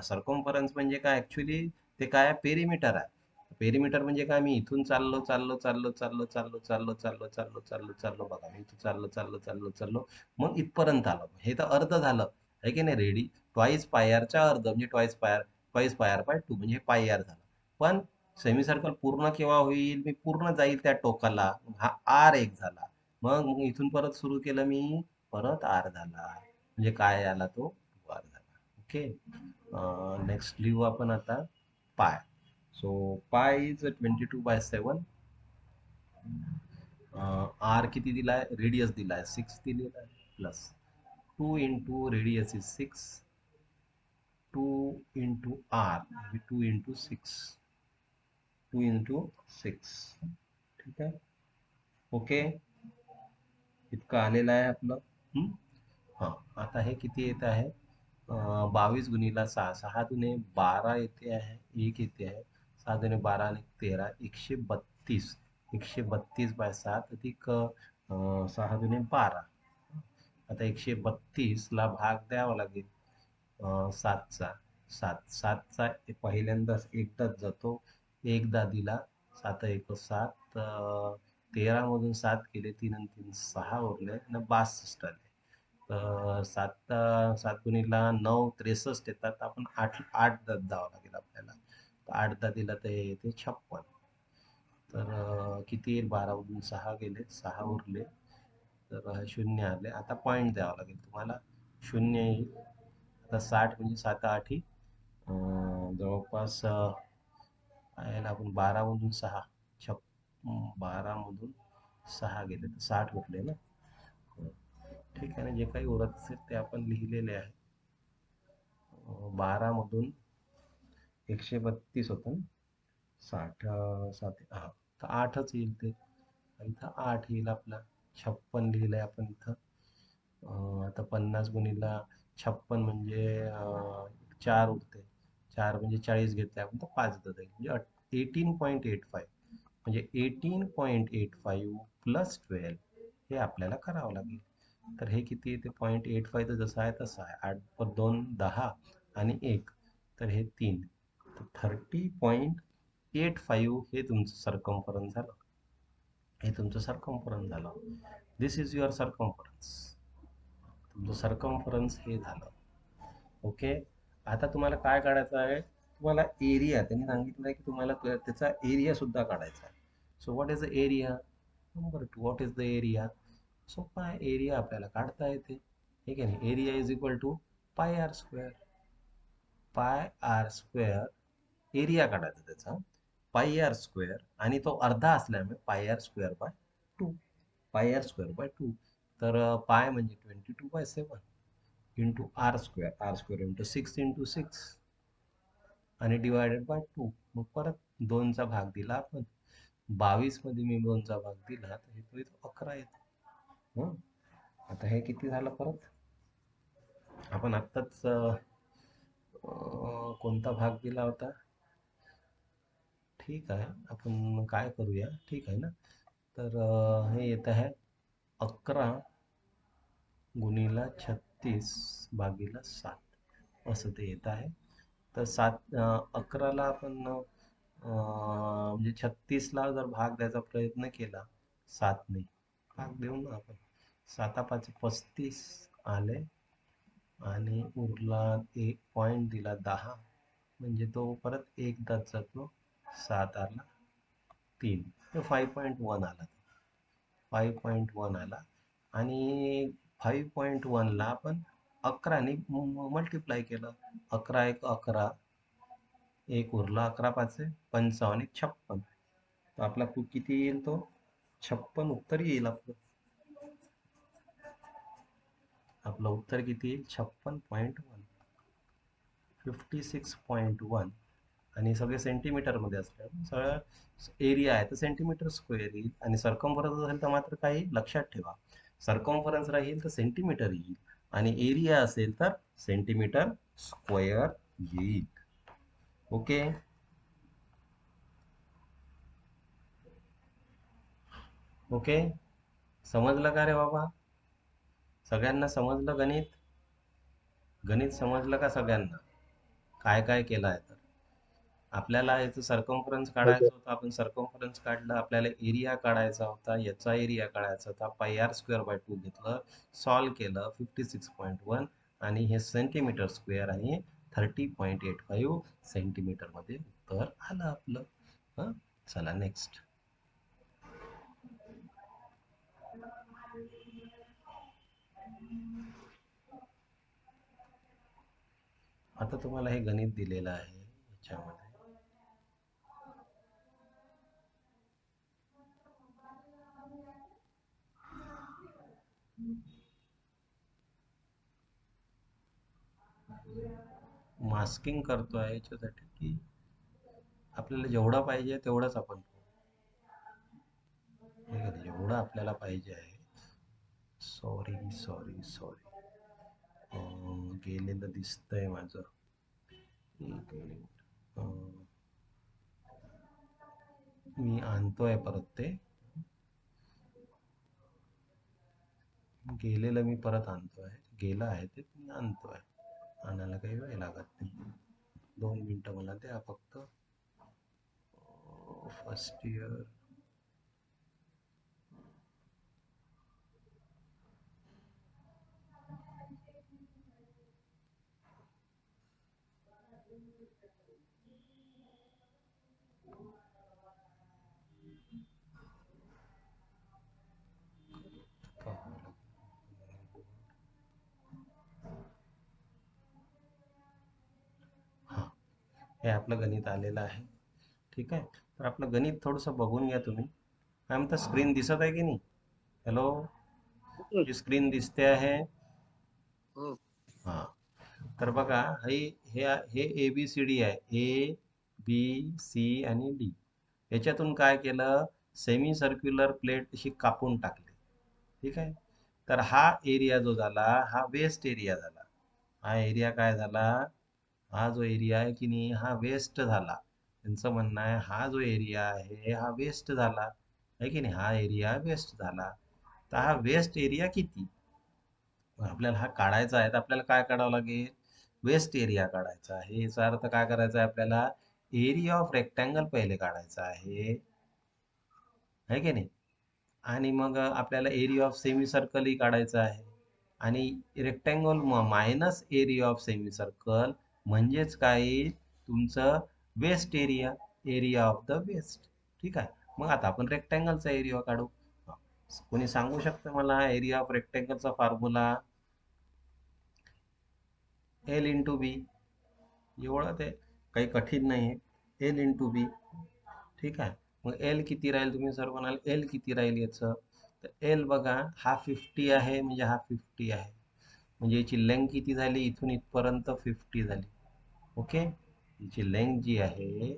S1: सर्कम्फरन्स म्हणजे काय ऍक्च्युली? ते काय, पेरिमीटर आहे. पेरिमीटर म्हणजे काय? मी इथून चाललो चाललो चाललो चाललो चाललो चाललो चाललो चाललो चाललो चाललो, बघा मी इथून चाललो चाललो चाललो चाललो, मग इथपर्यंत आलो. हे तर अर्ध झालं आहे की नाही? रेडी, ट्वाईस पायरच्या अर्ध म्हणजे ट्वाईस पायर बाय 2 म्हणजे पायर झालं. पण सेमी सर्कल पूर्ण केव्हा होईल? मी पूर्ण जाईल त्या टोकाला, हा आर एक झाला. मग इथून परत सुरू केलं मी, परत आर झाला, म्हणजे काय आला तो? आर झाला. ओके. नेक्स्ट लिहू आपण आता पाय. सो पाय इज 22/7. आर किती दिलाय? रेडियस दिलाय 6 दिलेला आहे, plus 2 into radius is 6, 2 into r 2 into 6, 2 into 6. ठीक आहे, ओके. इतकं आलेलं आहे आपलं. हा, आता हे किती येत आहे? 22 गुणिला 6, 6 दुने 12 येते आहे, 1 येते आहे. 6 दुने 12 आणि 13, 132. 132/7 अधिक 6 दुने 12. आता 132 ला भाग द्यावा लागेल 7चा. 7चा पहिल्यांदाच एकदाच जातो, एकदा दिला. 7 एक 7, 13 मधून 7 गेले, 3 आणि 3 6 उरले आणि 62 आले. तर 7 गुणिला 9 63 येतात. आपण 8 द्यावं लागेल आपल्याला. तर 8 दिला तर हे येते 56. तर किती येईल? 12 मधून 6 गेले, 6 उरले, तर 0 आले. आता पॉईंट द्यावा लागेल तुम्हाला, 0 येईल. आता 60 म्हणजे 7 8 जवळपास आहे ना. आपण 12 मधून 6, 12 मधून 6 गेले तर 60 उरले ना. ठीक आहे ना, जे काही उरत असेल ते आपण लिहिलेले आहे. 12 मधून 132 होतं ना, 60 7 हा, तर 8च येईल ते. इथं 8 येईल आपला. 56 लिहिलंय आपण इथं. आता 50 गुणिला 56 म्हणजे 4 उरते. 4 म्हणजे 40 घेतले आपण, तर 5 जाईल म्हणजे 18.85. म्हणजे 18.85 प्लस 12 हे आपल्याला करावं लागेल. तर हे किती येते? 0.85. तर जसं आहे तसं आहे. 8 पर 2 10 आणि 1, तर हे 3. तर 30.85 हे तुमचं सर्कम्फरन्स झालं. हे तुमचं सर्कम्फरन्स झालं. दिस इज युअर सर्कम्फरन्स. तुमचं सर्कम्फरन्स हे झालं. ओके. आता तुम्हाला काय काढायचं आहे? तुम्हाला एरिया, त्यांनी सांगितलं आहे की तुम्हाला त्याचा एरिया सुद्धा काढायचा आहे. So what is the area? Number 2, what is the area? सोपा आहे, एरिया आपल्याला काढता येते. ठीक आहे ना. Area is equal to pi r square. Pi r square area काढायचा त्याचा, पाय आर स्क्वेअर, आणि तो अर्धा असल्यामुळे पाय आर स्क्वेअर बाय 2. पाय आर स्क्वेअर बाय 2. तर पाय म्हणजे 22/7 इंटू आर स्क्वेअर इंटू 6 आणि डिवायडेड बाय 2. मग परत 2चा भाग दिला आपण, 22 मध्ये मी 2चा भाग दिला तर हे तो इथं 11 येतो. आता हे किती झालं परत, आपण आत्ताच कोणता भाग दिला होता. ठीक आहे, आपण काय करूया, ठीक आहे ना. तर हे येत आहे 11 गुणिला 36 भागीला 7 असं ते येत आहे. तर 11ला आपण म्हणजे 36ला जर भाग द्यायचा प्रयत्न केला 7ने, भाग देऊ ना आपण. 7×5 35 आले आणि उरला एक पॉइंट दिला 10, म्हणजे तो परत एकदाच जातो. 7 आला 3, तर 5.1 आला. 5.1 आला आणि 5.1 ला आपण 11ने मल्टिप्लाय केलं. 11 एक 11, एक उरला, 11×5 55, 56. तर आपला किती येईल, तो 56 उत्तर येईल आपलं. आपलं उत्तर किती येईल, 56.1, 56.1. आणि सगळे सेंटीमीटर मध्ये असल्यामुळे सगळं एरिया आहे तर सेंटीमीटर स्क्वेअर येईल, आणि सर्कम्फरन्स असेल तर मात्र काही लक्षात ठेवा, सर्कम्फरन्स राहील तर सेंटीमीटर येईल, आणि एरिया असेल तर सेंटीमीटर स्क्वेअर येईल. ओके. ओके, समजलं का रे बाबा? सगळ्यांना समजलं गणित? गणित समजलं का सगळ्यांना? काय काय केलं आहे तर आपल्याला याचं सर्कम्फरन्स
S2: हो
S1: काढायचं
S2: सर.
S1: होतं, आपण सर्कम्फरन्स काढलं. आपल्याला एरिया काढायचा होता, याचा एरिया काढायचा होता, पाय आर स्क्वेअर बाय 2 घेतलं, सॉल्व केलं, 56.1, आणि हे सेंटीमीटर स्क्वेअर आणि 30.85 सेंटीमीटर मध्ये उत्तर आलं आपलं. हं, चला नेक्स्ट. आता तुम्हाला हे गणित दिलेलं आहे याच्यामध्ये. मास्किंग करतोय याच्यासाठी की आपल्याला जेवढं पाहिजे तेवढंच आपण जेवढं आपल्याला पाहिजे आहे. सॉरी सॉरी सॉरी, गेलेलं दिसतंय माझं. एक मिनिट, मी आणतोय परत ते, गेलेलं मी परत आणतोय. गेलं आहे ते मी आणतोय, आणायला काही वेळ लागत नाही. 2 मिनिटं मला द्या फक्त. फर्स्ट इयर, हां, हे आपलं गणित आलेलं आहे. ठीक आहे, तर आपलं गणित थोडंसं बघून घ्या तुम्ही. काय म्हणता, स्क्रीन दिसत आहे की नाही? हॅलो,
S2: हो
S1: जी स्क्रीन दिसते आहे.
S2: हो.
S1: हां, तर बघा, हे हे हे ABCD आहे, ABC आणि D. याच्यातून काय केलं, सेमी सर्क्युलर प्लेट अशी कापून टाकली. ठीक आहे, तर हा एरिया जो झाला हा वेस्ट एरिया झाला. हा एरिया काय झाला, हा जो एरिया आहे की नाही हा वेस्ट झाला. त्यांचं म्हणणं आहे हा जो एरिया आहे हा वेस्ट झाला आहे की नाही, हा एरिया वेस्ट झाला. तर हा वेस्ट एरिया किती, आपल्याला हा काढायचा आहे. तर आपल्याला काय काढावं लागेल, वेस्ट एरिया काढायचा आहे. याचा अर्थ काय करायचा आहे, आपल्याला एरिया ऑफ रेक्टँगल पहिले काढायचा आहे की नाही, आणि मग आपल्याला एरिया ऑफ सेमी सर्कलही काढायचा आहे. आणि rectangle minus area of semi circle म्हणजेच काय, तुमचं waste area, area of the waste. ठीक आहे, मग आता आपण रेक्टँगलचा एरिया काढू. हा, कोणी सांगू शकतं मला एरिया ऑफ रेक्टँगलचा फॉर्म्युला? एल इंटू बी, एवढं ते काही कठीण नाही आहे. एल इंटू बी, ठीक आहे. मग एल किती राहील, तुम्ही सर म्हणाल एल किती राहील याचं, तर एल बघा हा 50 आहे, म्हणजे हा 50 आहे, म्हणजे याची लेंथ किती झाली, इथून इथपर्यंत 50 झाली. ओके, याची लेंथ जी आहे,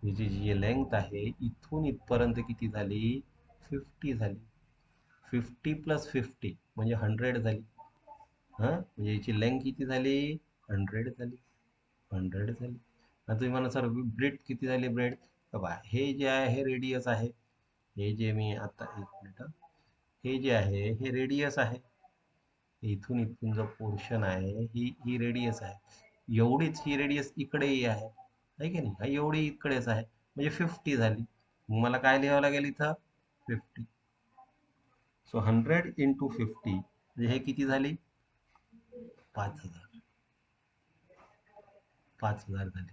S1: याची जी लेंथ आहे इथून इथपर्यंत किती झाली, 50 झाली. 50 प्लस 50 म्हणजे 100 झाली. म्हणजे याची लेंथ किती झाली, 100 झाली. 100 झाली. आता तुम्ही म्हणा सर ब्रेड किती झाली, ब्रेड बघा हे जे आहे हे रेडियस आहे, हे जे मी आता एक मिनिट, हे जे आहे हे रेडियस आहे, इथून इथून जो पोर्शन आहे ही रेडियस आहे, एवढीच ही रेडियस इकडेही आहे की नाही, हा एवढी इकडेच आहे, म्हणजे 50 झाली. मग मला काय लिहावं लागेल इथं, 50. सो 100 इंटू 50 म्हणजे हे किती झाली, 5000. 5000 झाली.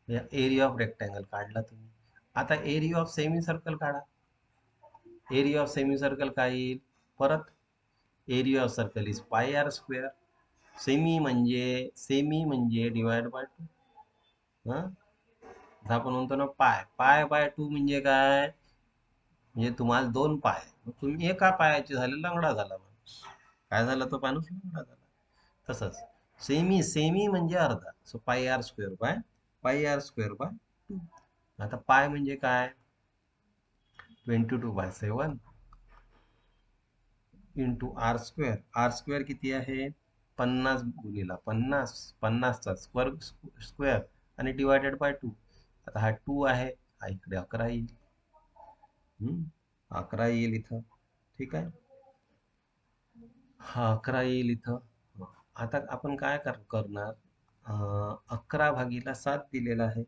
S1: एरिया ऑफ रेक्टँगल काढला तुम्ही. आता एरिया ऑफ सेमी सर्कल काढा. एरिया ऑफ सेमी सर्कल काय येईल, परत area of circle is pi r square. Semi म्हणजे डिवाइड बाय 2. आपण म्हणतो ना पाय, पाय बाय 2 म्हणजे काय, म्हणजे तुम्हाला 2 पाय, मग तुम्ही एका पायाचे झाले, लंगडा झाला माणूस. काय झाला तो माणूस, लंगडा झाला. तसंच सेमी, सेमी म्हणजे अर्धा, सो पाय आर स्क्वेअर बाय 2. आता पाय म्हणजे काय, 22/7 into r square. R square किती आहे, 50 गुणिला 50, 50चा स्क्वेअर आणि डिवायडेड बाय 2. आता हा 2 आहे, हा इकडे 11 येईल. 11 येईल इथं, ठीक आहे, हा 11 येईल इथं. आता आपण काय करणार, 11/7 दिलेला आहे,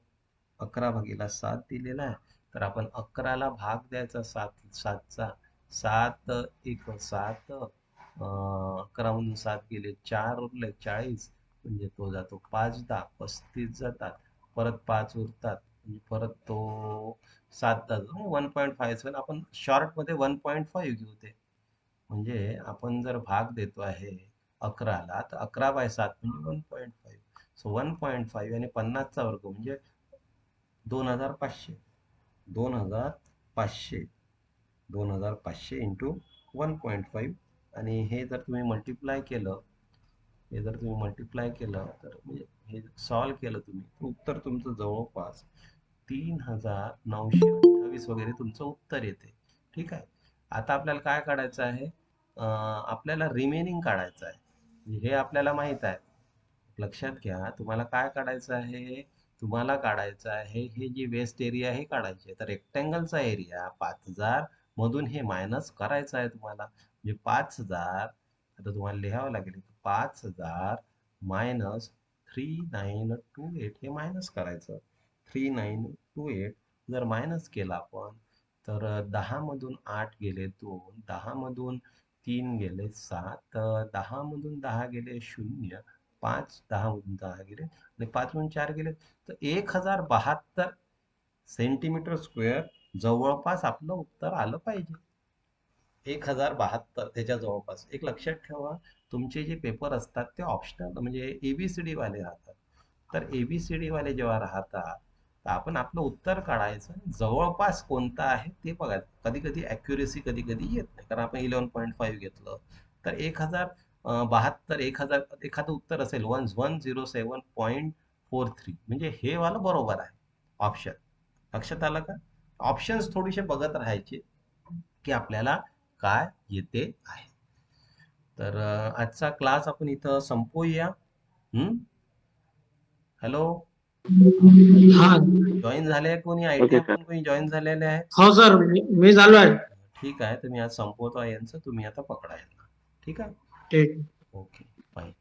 S1: 11/7 दिलेला आहे, तर आपण 11ला भाग द्यायचा 7चा. 7 एक 7, 11 मधून 7 गेले 4, उरले 40, म्हणजे तो जातो 5 10 35 जातात, परत 5 उरतात, म्हणजे परत तो 7 जातो 1.57. आपण शॉर्ट मध्ये 1.5 घेऊ ते, म्हणजे आपण जर भाग देतो आहे 11ला, तर 11/7 म्हणजे 1.5. सो 1.5 आणि 50चा वर्ग म्हणजे 2500. 2500 2500 इंटू 1.5. आणि हे जर तुम्ही मल्टिप्लाय केलं, तर म्हणजे हे सॉल्व केलं तुम्ही, तर उत्तर तुमचं जवळपास 3928 वगैरे तुमचं उत्तर येते. ठीक आहे. आता आपल्याला काय काढायचं आहे, आपल्याला रिमेनिंग काढायचं आहे. म्हणजे हे आपल्याला माहित आहे, लक्षात घ्या, तुम्हाला काय काढायचं आहे, तुम्हाला काढायचं आहे हे जे वेस्ट एरिया आहे हे काढायचे. तर रेक्टँगलचा एरिया 5000 मधून हे मायनस करायचं आहे तुम्हाला, म्हणजे 5000. आता तुम्हाला लिहावं लागेल 5000 मायनस 3928, हे मायनस करायचं. 3928 जर मायनस केलं आपण, तर 10 मधून 8 गेले 2, 10 मधून 3 गेले 7, 10 मधून 10 गेले 0, 5, 10 मधून 10 गेले आणि 5 मधून 4 गेले, तर 1072 सेंटीमीटर स्क्वेअर जवळपास आपलं उत्तर आलं पाहिजे. 1072 त्याच्या जवळपास. एक लक्षात ठेवा, तुमचे जे पेपर असतात ते ऑप्शनल म्हणजे एबीसीडी वाले राहतात. तर एबीसीडी वाले जेव्हा राहतात, तर आपण आपलं उत्तर काढायचं, जवळपास कोणतं आहे ते बघायचं. कधी कधी ॲक्युरेसी कधी कधी येत नाही, कारण आपण 11.5 घेतलं, तर 1072, एखादं उत्तर असेल 1107.43, म्हणजे हे वालं बरोबर आहे ऑप्शन. लक्षात आलं का, ऑप्शन्स थोडेसे बघत राहायचे की आपल्याला काय येते आहे. तर आजचा क्लास आपण इथं संपवूया. हॅलो,
S3: हा
S1: जॉईन झाले कोणी,
S2: ओके
S1: आयटीआय
S2: सर.
S1: मधून कोणी जॉईन झालेले आहेत?
S3: हो सर, मी झालो आहे.
S1: ठीक आहे, तर मी आज संपवतो यांचं, तुम्ही आता पकडा यांना. ठीक आहे,
S3: ठीक.
S1: Okay, bye.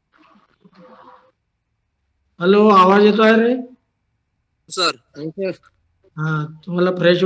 S3: हॅलो, आवाज येतो आहे रे?
S2: सर.
S3: हा, तुम्हाला फ्रेश